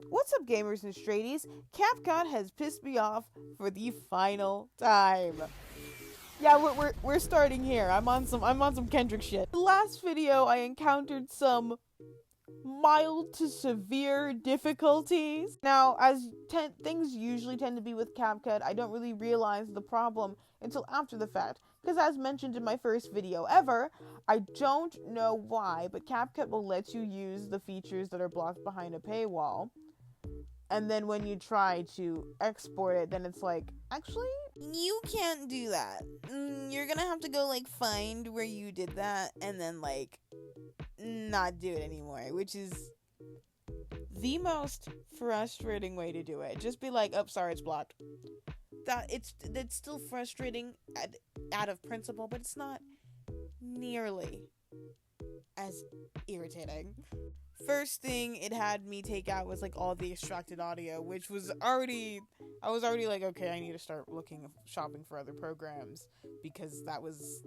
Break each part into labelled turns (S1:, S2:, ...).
S1: What's up, gamers and straighties? CapCut has pissed me off for the final time. Yeah, we're starting here. I'm on some Kendrick shit. The last video I encountered some mild to severe difficulties. Now, as things usually tend to be with CapCut, I don't really realize the problem until after the fact. Because as mentioned in my first video ever, I don't know why, but CapCut will let you use the features that are blocked behind a paywall. And then when you try to export it, then it's like, actually, you can't do that. You're gonna have to go, like, find where you did that, and then, like, not do it anymore, which is the most frustrating way to do it. Just be like, oh, sorry, it's blocked. It's still frustrating out of principle, but it's not nearly as irritating. First thing it had me take out was like all the extracted audio, which was already, I was already like, okay, I need to start shopping for other programs, because that was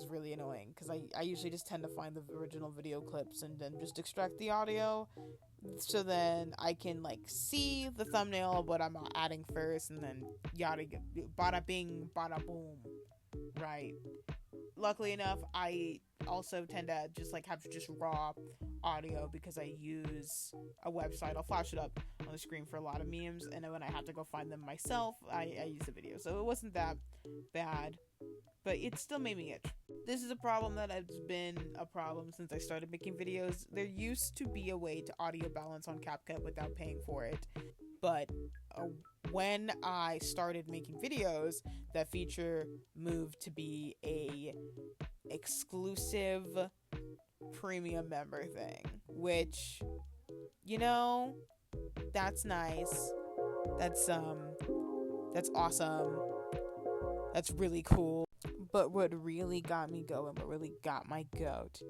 S1: really annoying, because I usually just tend to find the original video clips and then just extract the audio, so then I can like see the thumbnail of what I'm adding first, and then yada, bada bing, bada boom, right? Luckily enough, I also tend to just like have just raw audio because I use a website. I'll flash it up on the screen for a lot of memes, and then when I have to go find them myself, I use the video. So it wasn't that bad, but it still made me itch. This is a problem that has been a problem since I started making videos. There used to be a way to audio balance on CapCut without paying for it, but when I started making videos, that feature moved to be a exclusive premium member thing, which, you know, that's nice. That's awesome. That's really cool. But what really got me going, what really got my goat,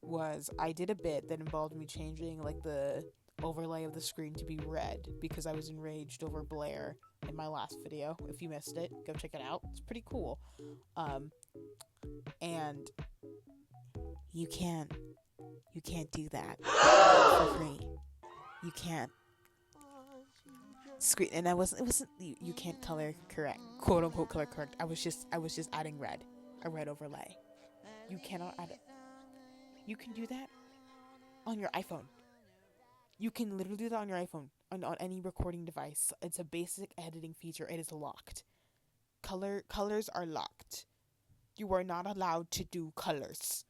S1: was I did a bit that involved me changing like the overlay of the screen to be red because I was enraged over Blair in my last video. If you missed it, go check it out. It's pretty cool. And you can't do that for free. You can't screen, and it wasn't you can't color correct, quote unquote color correct. I was just adding a red overlay. You cannot add it. You can do that on your iPhone. You can literally do that on your iPhone, on any recording device. It's a basic editing feature. It is locked. Colors are locked. You are not allowed to do colors.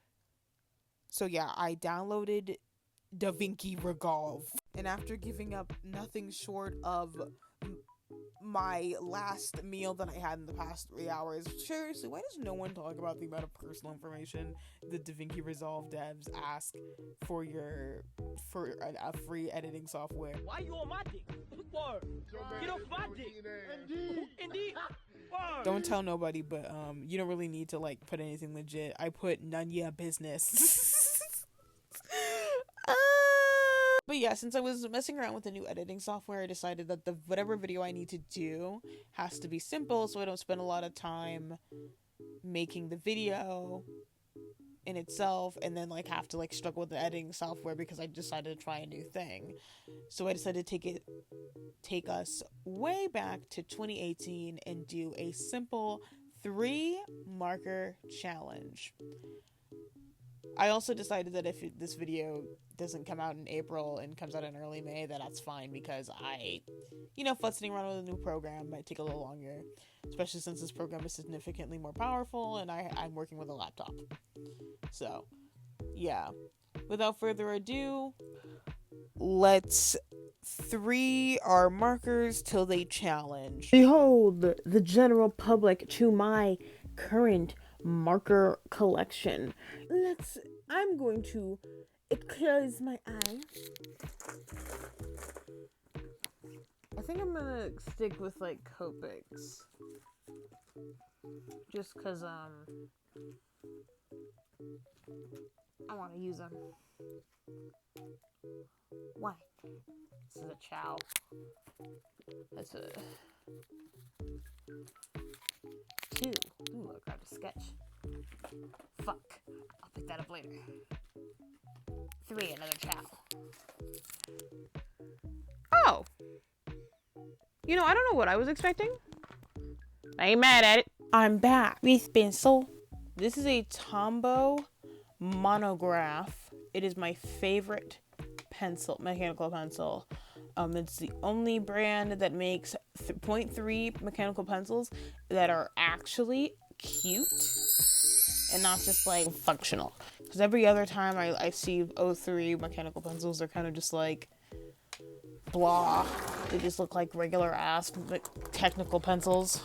S1: So yeah, I downloaded DaVinci Resolve, and after giving up nothing short of my last meal that I had in the past 3 hours, seriously, why does no one talk about the amount of personal information the DaVinci Resolve devs ask for a free editing software?
S2: Why you on my dick? Get off my dick. Indeed.
S1: Don't tell nobody, but you don't really need to like put anything legit. I put none ya business. But yeah, since I was messing around with the new editing software, I decided that whatever video I need to do has to be simple, so I don't spend a lot of time making the video in itself and then like have to like struggle with the editing software because I decided to try a new thing. So I decided to take us way back to 2018 and do a simple 3 marker challenge. I also decided that if this video doesn't come out in April and comes out in early May, that's fine, because futzing around with a new program might take a little longer, especially since this program is significantly more powerful and I'm working with a laptop. So, yeah. Without further ado, let's 3 our markers till they challenge. Behold the general public to my current marker collection. I'm going to close my eye. I think I'm gonna stick with like Copics, just cause I want to use them. Why? This is a chow. That's a 2. Ooh, I grabbed a sketch. Fuck. I'll pick that up later. 3, another chow. You know, I don't know what I was expecting. I ain't mad at it. I'm back with pencil. This is a Tombow monograph. It is my favorite pencil, mechanical pencil. It's the only brand that makes 0.3 mechanical pencils that are actually cute and not just like functional. Because every other time I see 03 mechanical pencils, they're kind of just like blah. They just look like regular ass technical pencils.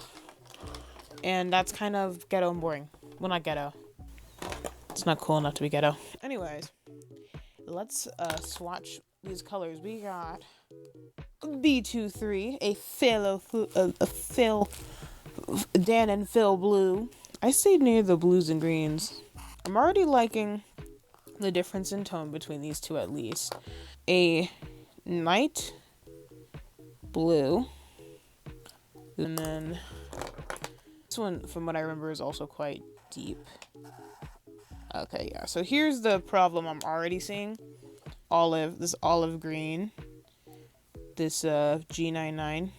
S1: And that's kind of ghetto and boring. Well, not ghetto. It's not cool enough to be ghetto. Anyways, let's swatch these colors. We got B23, a Phil Dan and Phil blue. I stayed near the blues and greens. I'm already liking the difference in tone between these two at least. A night blue, and then this one, from what I remember, is also quite deep. Okay, yeah, so here's the problem I'm already seeing. This olive green, this G99.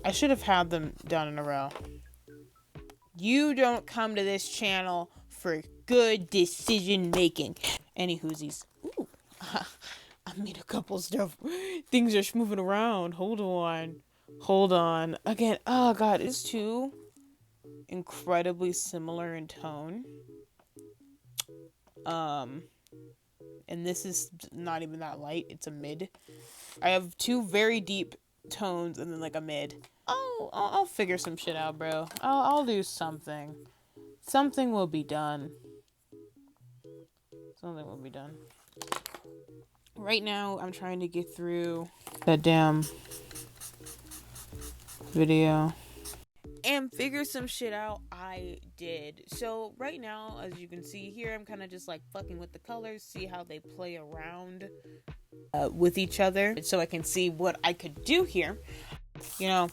S1: I should have had them down in a row. You don't come to this channel for good decision making. Any whoosies. Ooh. I made a couple stuff. Things are moving around. Hold on. Again, oh god, it's too incredibly similar in tone. And this is not even that light. It's a mid. I have two very deep tones and then like a mid. I'll figure some shit out, bro. I'll do something. Something will be done. Right now, I'm trying to get through that damn video and figure some shit out. I did. So right now, as you can see here, I'm kind of just like fucking with the colors, see how they play around with each other, so I can see what I could do here. You know,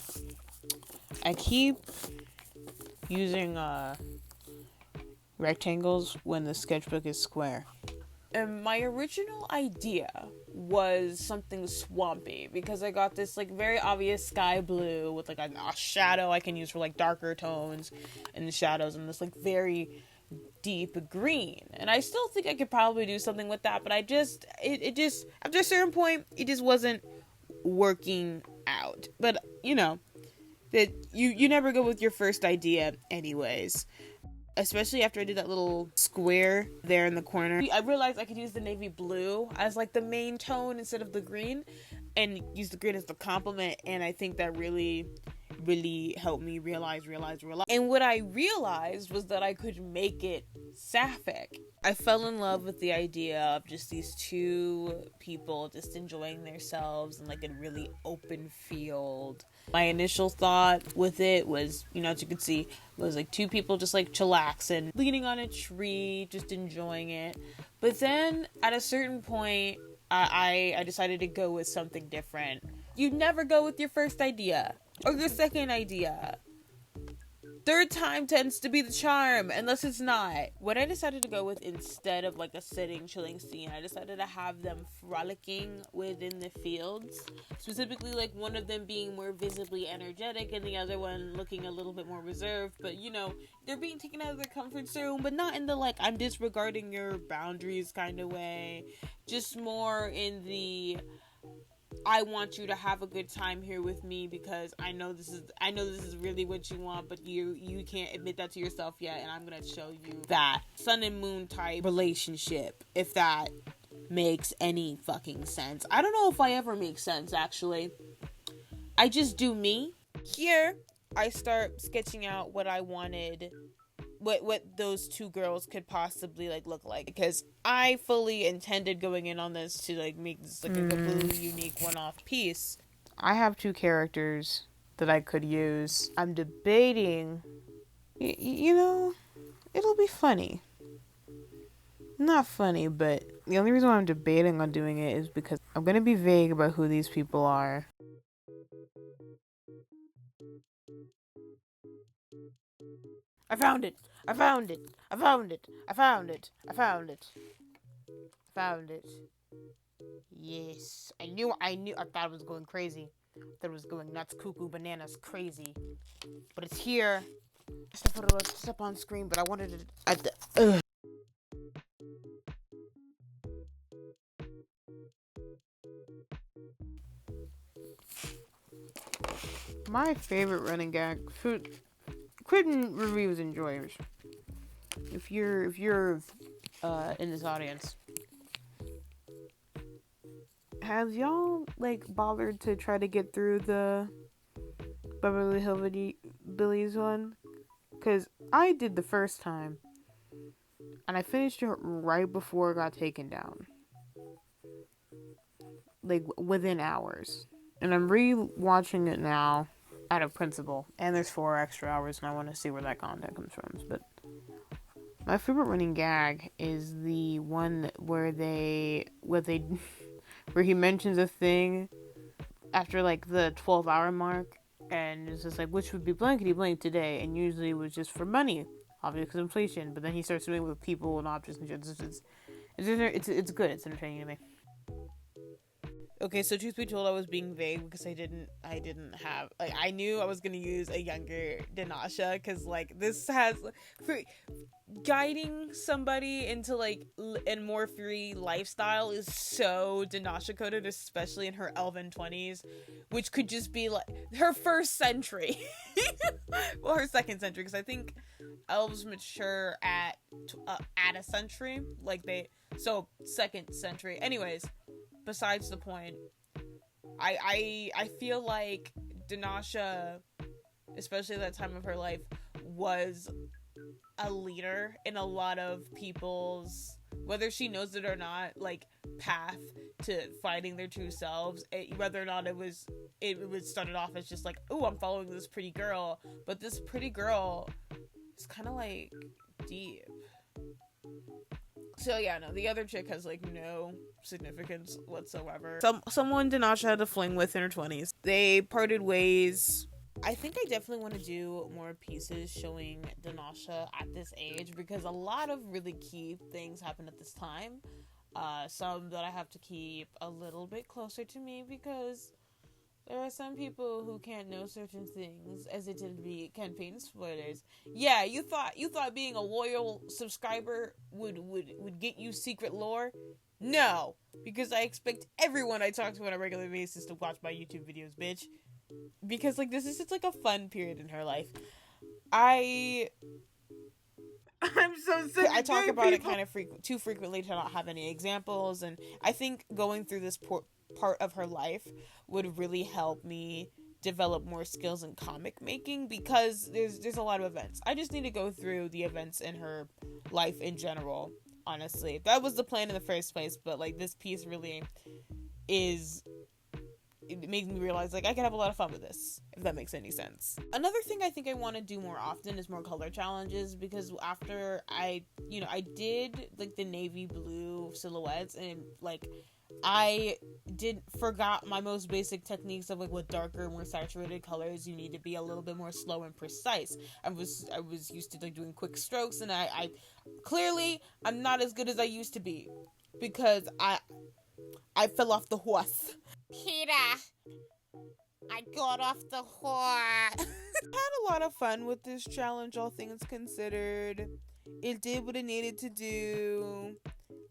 S1: I keep using rectangles when the sketchbook is square. And my original idea was something swampy because I got this like very obvious sky blue with like a shadow I can use for like darker tones and the shadows, and this like very deep green. And I still think I could probably do something with that, but it just after a certain point it just wasn't working out. But you know that you never go with your first idea anyways. Especially after I did that little square there in the corner. I realized I could use the navy blue as like the main tone instead of the green, and use the green as the complement, and I think that really helped me realize. And what I realized was that I could make it sapphic. I fell in love with the idea of just these two people just enjoying themselves in like a really open field. My initial thought with it was, you know, as you can see, was like two people just like chillaxing, leaning on a tree, just enjoying it. But then at a certain point, I decided to go with something different. You never go with your first idea or your second idea. Third time tends to be the charm, unless it's not. What I decided to go with instead of like a sitting, chilling scene, I decided to have them frolicking within the fields. Specifically, like one of them being more visibly energetic and the other one looking a little bit more reserved. But you know, they're being taken out of their comfort zone, but not in the like, I'm disregarding your boundaries kind of way. Just more in the, I want you to have a good time here with me because I know this is really what you want, but you can't admit that to yourself yet, and I'm gonna show you that sun and moon type relationship, if that makes any fucking sense. I don't know if I ever make sense, actually. I just do me. Here, I start sketching out what I wanted, what those two girls could possibly like look like, because I fully intended going in on this to like make this like a completely unique one-off piece. I have two characters that I could use. I'm debating, you know, it'll be funny. Not funny, but the only reason why I'm debating on doing it is because I'm gonna be vague about who these people are. I found it. Yes. I thought it was going crazy. thought it was going nuts, cuckoo, bananas, crazy. But it's here. Just to put it up on screen, but I wanted to... My favorite running gag, food, Quentin reviews enjoyers. If you're in this audience, have y'all like bothered to try to get through the Beverly Hillbillies one? Cause I did the first time, and I finished it right before it got taken down, like within hours. And I'm re-watching it now out of principle, and there's 4 extra hours, and I want to see where that content comes from. But my favorite running gag is the one where where he mentions a thing after like the 12-hour mark, and it's just like, which would be blankety blank today, and usually it was just for money, obviously because inflation. But then he starts doing it with people and objects and shit. It's good. It's entertaining to me. Okay, so truth be told, I was being vague because I didn't have, like, I knew I was gonna use a younger Dinasha, because, like, this has, for guiding somebody into, like, a more free lifestyle is so Dinasha coded, especially in her elven 20s, which could just be, like, her first century. Well, her second century, because I think elves mature at a century, like, so, second century. Anyways, besides the point, I feel like Dinasha, especially at that time of her life, was a leader in a lot of people's, whether she knows it or not, like, path to finding their true selves. Whether or not it was started off as just like, oh, I'm following this pretty girl, but this pretty girl is kind of like deep. So yeah, no, the other chick has like no significance whatsoever. Someone Dinasha had a fling with in her 20s. They parted ways. I think I definitely want to do more pieces showing Dinasha at this age, because a lot of really key things happen at this time. Some that I have to keep a little bit closer to me, because there are some people who can't know certain things, as it tend to be campaign spoilers. Yeah, you thought being a loyal subscriber would get you secret lore? No, because I expect everyone I talk to on a regular basis to watch my YouTube videos, bitch. Because, like, this is just like a fun period in her life. I'm so sick. I talk about it kind of too frequently to not have any examples, and I think going through this part of her life would really help me develop more skills in comic making, because there's a lot of events. I just need to go through the events in her life in general, honestly. That was the plan in the first place, but like this piece really it made me realize like I can have a lot of fun with this, if that makes any sense. Another thing I think I want to do more often is more color challenges, because after I did like the navy blue silhouettes, and like I forgot my most basic techniques of like with darker, more saturated colors you need to be a little bit more slow and precise. I was used to like doing quick strokes, and I clearly I'm not as good as I used to be, because I fell off the horse. Peter, I got off the horse. Had a lot of fun with this challenge, all things considered. It did what it needed to do,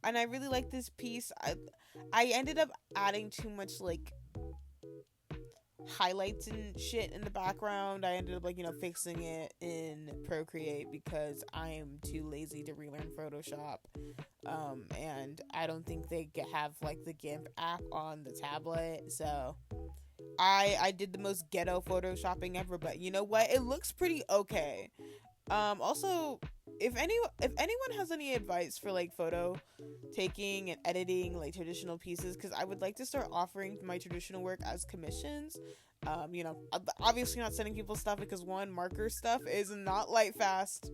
S1: and I really like this piece. I ended up adding too much like highlights and shit in the background. I ended up like fixing it in Procreate, because I am too lazy to relearn Photoshop, and I don't think they have like the GIMP app on the tablet, so I did the most ghetto photoshopping ever, but you know what, it looks pretty okay. Also, if anyone has any advice for like photo taking and editing like traditional pieces, because I would like to start offering my traditional work as commissions. Obviously not sending people stuff, because one, marker stuff is not light fast.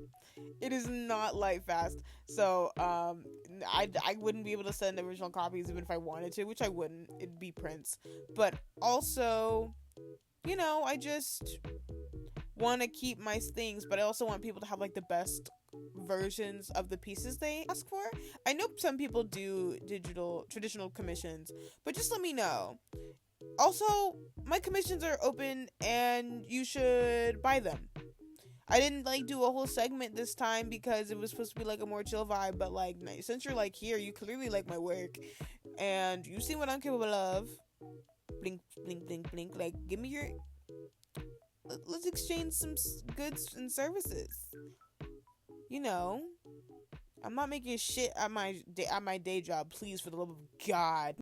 S1: It is not light fast. So I wouldn't be able to send original copies even if I wanted to, which I wouldn't. It'd be prints. But also, I just want to keep my things, but I also want people to have like the best versions of the pieces they ask for. I know some people do traditional commissions, but just let me know. Also, my commissions are open and you should buy them. I didn't like do a whole segment this time because it was supposed to be like a more chill vibe, but like since you're like here, you clearly like my work and you see what I'm capable of. Blink, blink, blink, blink. Like, give me your. Let's exchange some goods and services. You know, I'm not making shit at my day job. Please, for the love of God.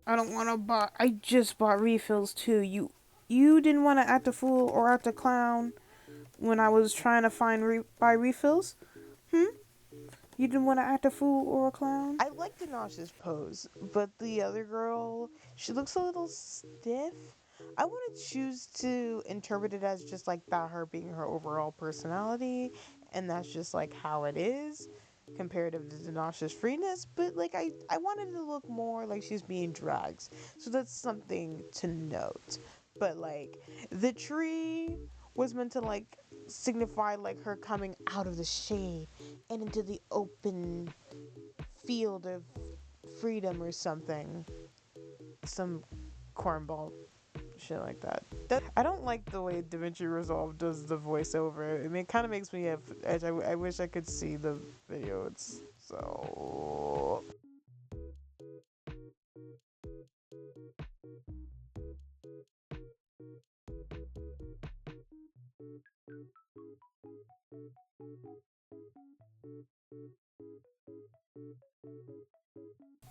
S1: I don't want to buy. I just bought refills too. You didn't want to act a fool or act a clown when I was trying to buy refills. You didn't want to act a fool or a clown? I like Dinash's pose, but the other girl, she looks a little stiff. I want to choose to interpret it as just like that her being her overall personality, and that's just like how it is, comparative to Dinash's freeness, but like I wanted to look more like she's being dragged. So that's something to note. But like the tree was meant to like signify like her coming out of the shade and into the open field of freedom or something. Some cornball shit like that. I don't like the way DaVinci Resolve does the voiceover. It kind of makes me have edge. I wish I could see the video. It's so.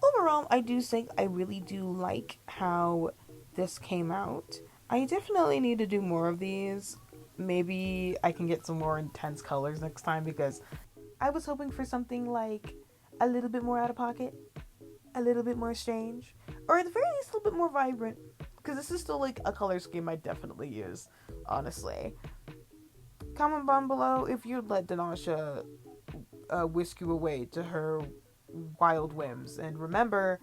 S1: Overall, I do think I really do like how this came out. I definitely need to do more of these. Maybe I can get some more intense colors next time because I was hoping for something like a little bit more out of pocket, a little bit more strange, or at the very least a little bit more vibrant. Because this is still like a color scheme I definitely use, honestly. Comment down below if you'd let Dinasha whisk you away to her wild whims. And remember,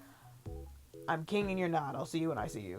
S1: I'm king and you're not. I'll see you when I see you.